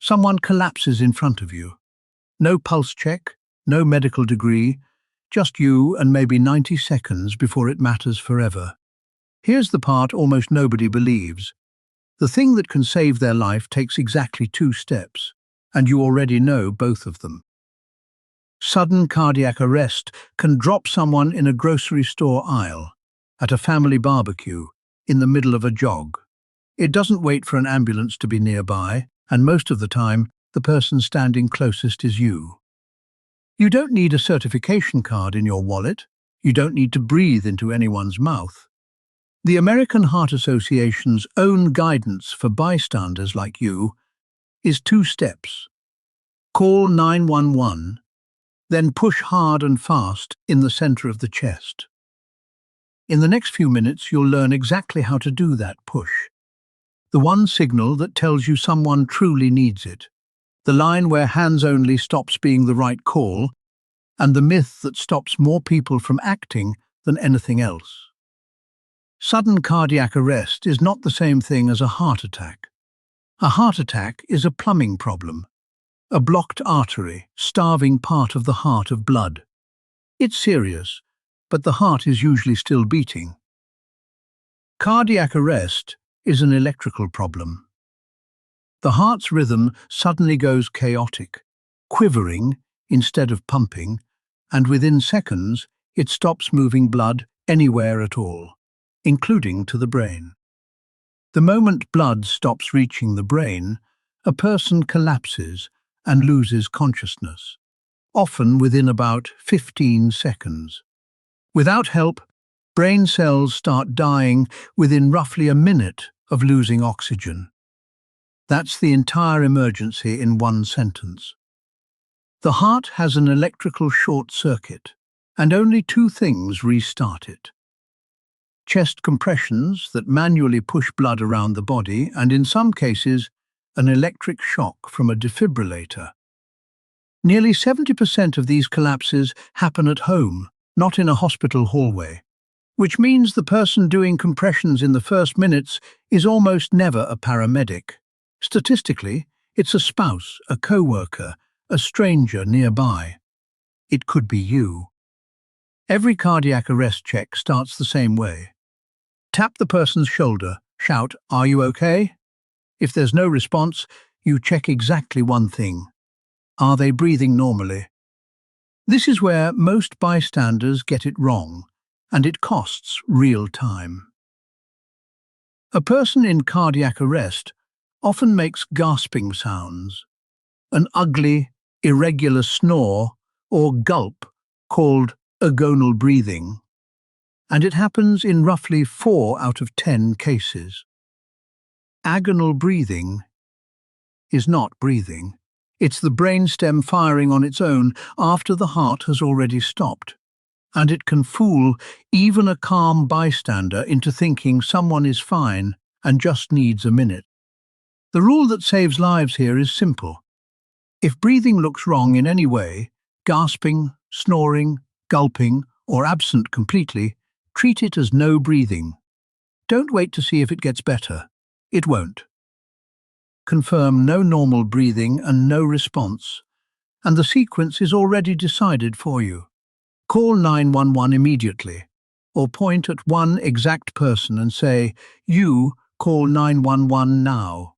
Someone collapses in front of you. No pulse check, no medical degree, just you and maybe 90 seconds before it matters forever. Here's the part almost nobody believes. The thing that can save their life takes exactly 2 steps, and you already know both of them. Sudden cardiac arrest can drop someone in a grocery store aisle, at a family barbecue, in the middle of a jog. It doesn't wait for an ambulance to be nearby, and most of the time, the person standing closest is you. You don't need a certification card in your wallet. You don't need to breathe into anyone's mouth. The American Heart Association's own guidance for bystanders like you is 2 steps. Call 911, then push hard and fast in the center of the chest. In the next few minutes, you'll learn exactly how to do that push. The one signal that tells you someone truly needs it. The line where hands only stops being the right call, and the myth that stops more people from acting than anything else. Sudden cardiac arrest is not the same thing as a heart attack. A heart attack is a plumbing problem, a blocked artery starving part of the heart of blood. It's serious, but the heart is usually still beating. Cardiac arrest is an electrical problem. The heart's rhythm suddenly goes chaotic, quivering instead of pumping, and within seconds it stops moving blood anywhere at all, including to the brain. The moment blood stops reaching the brain, a person collapses and loses consciousness, often within about 15 seconds. Without help, brain cells start dying within roughly a minute of losing oxygen. That's the entire emergency in one sentence. The heart has an electrical short circuit, and only 2 things restart it. Chest compressions that manually push blood around the body, and in some cases, an electric shock from a defibrillator. Nearly 70% of these collapses happen at home, not in a hospital hallway, which means the person doing compressions in the first minutes is almost never a paramedic. Statistically, it's a spouse, a co-worker, a stranger nearby. It could be you. Every cardiac arrest check starts the same way. Tap the person's shoulder, shout, "Are you okay?" If there's no response, you check exactly one thing. Are they breathing normally? This is where most bystanders get it wrong, and it costs real time. A person in cardiac arrest often makes gasping sounds, an ugly, irregular snore or gulp called agonal breathing, and it happens in roughly 4 out of 10 cases. Agonal breathing is not breathing. It's the brainstem firing on its own after the heart has already stopped, and it can fool even a calm bystander into thinking someone is fine and just needs a minute. The rule that saves lives here is simple. If breathing looks wrong in any way, gasping, snoring, gulping, or absent completely, treat it as no breathing. Don't wait to see if it gets better. It won't. Confirm no normal breathing and no response, and the sequence is already decided for you. Call 911 immediately, or point at one exact person and say, "You call 911 now."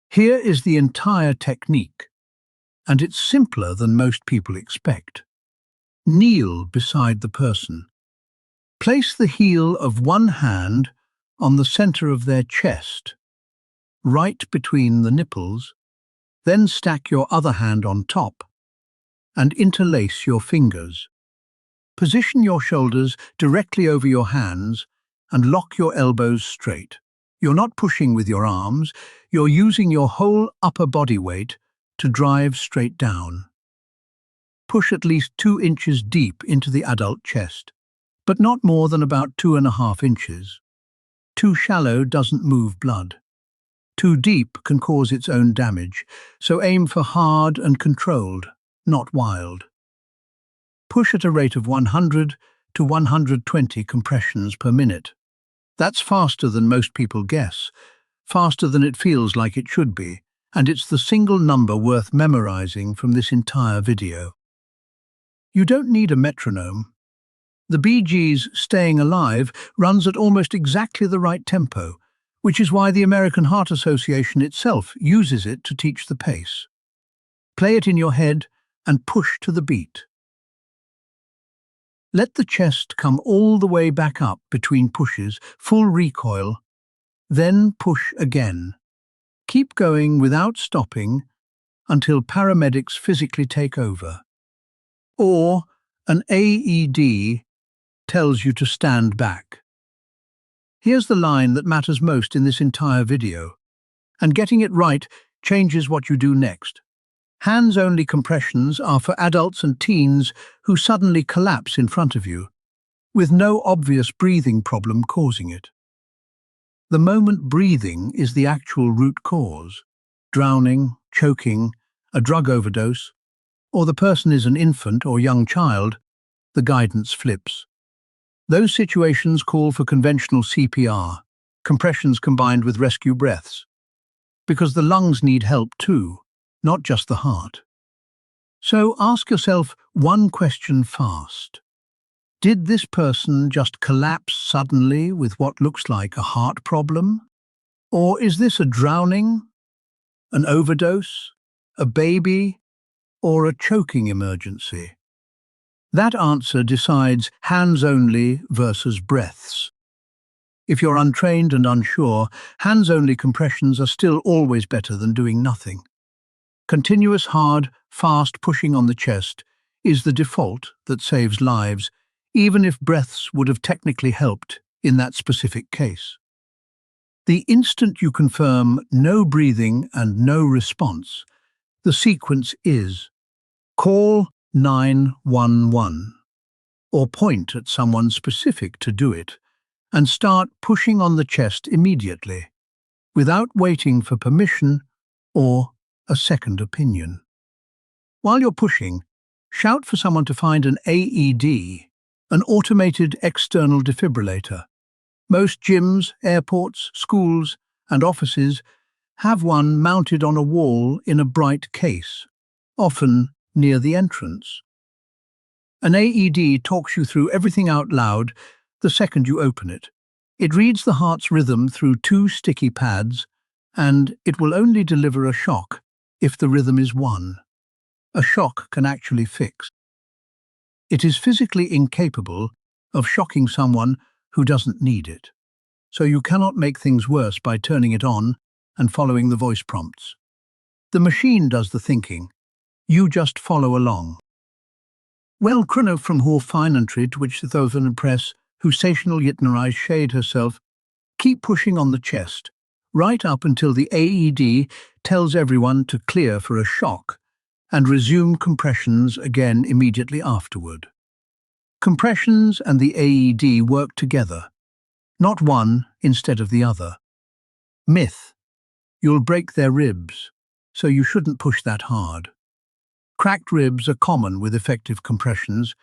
Here is the entire technique, and it's simpler than most people expect. Kneel beside the person. Place the heel of one hand on the center of their chest, right between the nipples, then stack your other hand on top and interlace your fingers. Position your shoulders directly over your hands and lock your elbows straight. You're not pushing with your arms, you're using your whole upper body weight to drive straight down. Push at least 2 inches deep into the adult chest, but not more than about 2.5 inches. Too shallow doesn't move blood. Too deep can cause its own damage, so aim for hard and controlled, not wild. Push at a rate of 100 to 120 compressions per minute. That's faster than most people guess, faster than it feels like it should be, and it's the single number worth memorizing from this entire video. You don't need a metronome. The Bee Gees' Stayin Alive runs at almost exactly the right tempo, which is why the American Heart Association itself uses it to teach the pace. Play it in your head and push to the beat. Let the chest come all the way back up between pushes, full recoil, then push again. Keep going without stopping until paramedics physically take over. Or an AED tells you to stand back. Here's the line that matters most in this entire video, and getting it right changes what you do next. Hands-only compressions are for adults and teens who suddenly collapse in front of you, with no obvious breathing problem causing it. The moment breathing is the actual root cause. Drowning, choking, a drug overdose, or the person is an infant or young child, the guidance flips. Those situations call for conventional CPR, compressions combined with rescue breaths, because the lungs need help too, not just the heart. So ask yourself one question fast. Did this person just collapse suddenly with what looks like a heart problem? Or is this a drowning, an overdose, a baby, or a choking emergency? That answer decides hands only versus breaths. If you're untrained and unsure, hands-only compressions are still always better than doing nothing. Continuous, hard, fast pushing on the chest is the default that saves lives, even if breaths would have technically helped in that specific case. The instant you confirm no breathing and no response, the sequence is call 911 or point at someone specific to do it and start pushing on the chest immediately, without waiting for permission or a second opinion. While you're pushing, shout for someone to find an AED, an automated external defibrillator. Most gyms, airports, schools, and offices have one mounted on a wall in a bright case, often near the entrance. An AED talks you through everything out loud the second you open it. It reads the heart's rhythm through 2 sticky pads, and it will only deliver a shock if the rhythm is 1. A shock can actually fix. It is physically incapable of shocking someone who doesn't need it, so you cannot make things worse by turning it on and following the voice prompts. The machine does the thinking. You just follow along. Well, Krunov from Hor Finantryd, which the Thoven Press, who sational yitnerized shade herself, keep pushing on the chest, right up until the AED tells everyone to clear for a shock, and resume compressions again immediately afterward. Compressions and the AED work together, not one instead of the other. Myth: you'll break their ribs, so you shouldn't push that hard. Cracked ribs are common with effective compressions,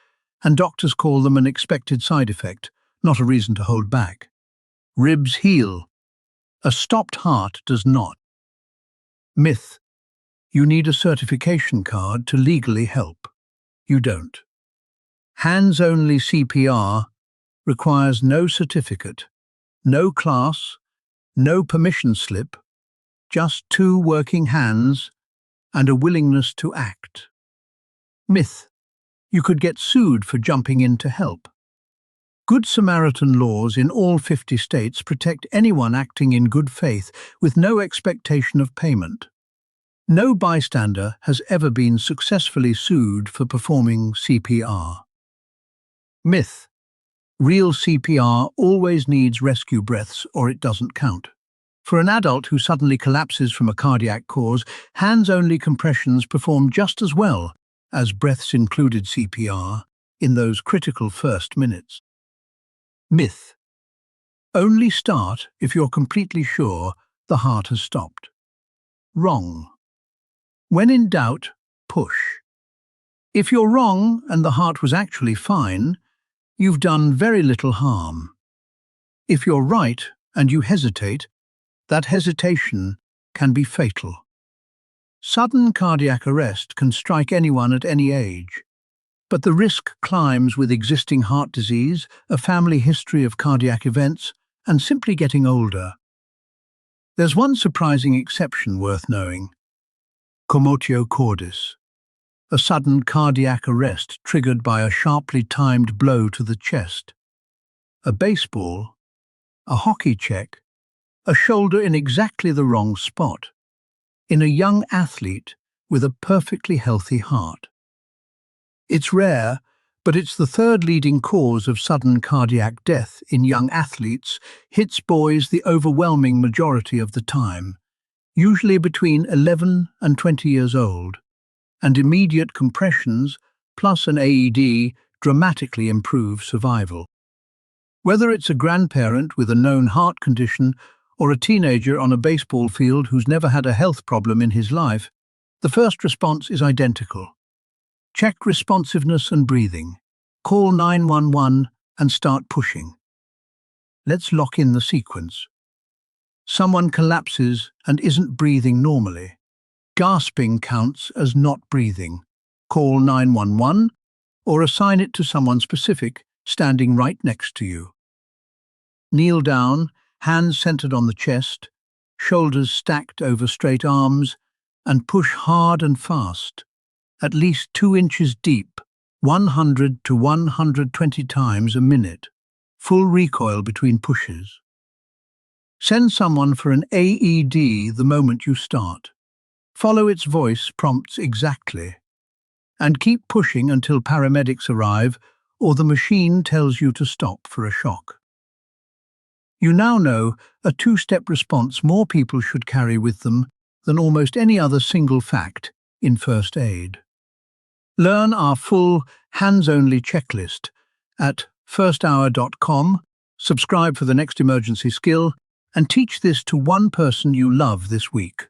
and doctors call them an expected side effect, not a reason to hold back. Ribs heal. A stopped heart does not. Myth: you need a certification card to legally help. You don't. Hands-only CPR requires no certificate, no class, no permission slip, just 2 working hands and a willingness to act. Myth: you could get sued for jumping in to help. Good Samaritan laws in all 50 states protect anyone acting in good faith with no expectation of payment. No bystander has ever been successfully sued for performing CPR. Myth: real CPR always needs rescue breaths or it doesn't count. For an adult who suddenly collapses from a cardiac cause, hands-only compressions perform just as well as breaths-included CPR in those critical first minutes. Myth: only start if you're completely sure the heart has stopped. Wrong. When in doubt, push. If you're wrong and the heart was actually fine, you've done very little harm. If you're right and you hesitate, that hesitation can be fatal. Sudden cardiac arrest can strike anyone at any age, but the risk climbs with existing heart disease, a family history of cardiac events, and simply getting older. There's one surprising exception worth knowing: commotio cordis, a sudden cardiac arrest triggered by a sharply timed blow to the chest. A baseball, a hockey check, a shoulder in exactly the wrong spot, in a young athlete with a perfectly healthy heart. It's rare, but it's the third leading cause of sudden cardiac death in young athletes, hits boys the overwhelming majority of the time, usually between 11 and 20 years old, and immediate compressions plus an AED dramatically improve survival. Whether it's a grandparent with a known heart condition or a teenager on a baseball field who's never had a health problem in his life, the first response is identical. Check responsiveness and breathing. Call 911 and start pushing. Let's lock in the sequence. Someone collapses and isn't breathing normally. Gasping counts as not breathing. Call 911 or assign it to someone specific standing right next to you. Kneel down, hands centered on the chest, shoulders stacked over straight arms, and push hard and fast, at least 2 inches deep, 100 to 120 times a minute. Full recoil between pushes. Send someone for an AED the moment you start. Follow its voice prompts exactly. And keep pushing until paramedics arrive or the machine tells you to stop for a shock. You now know a two-step response more people should carry with them than almost any other single fact in first aid. Learn our full, hands-only checklist at firsthour.com, subscribe for the next emergency skill, and teach this to one person you love this week.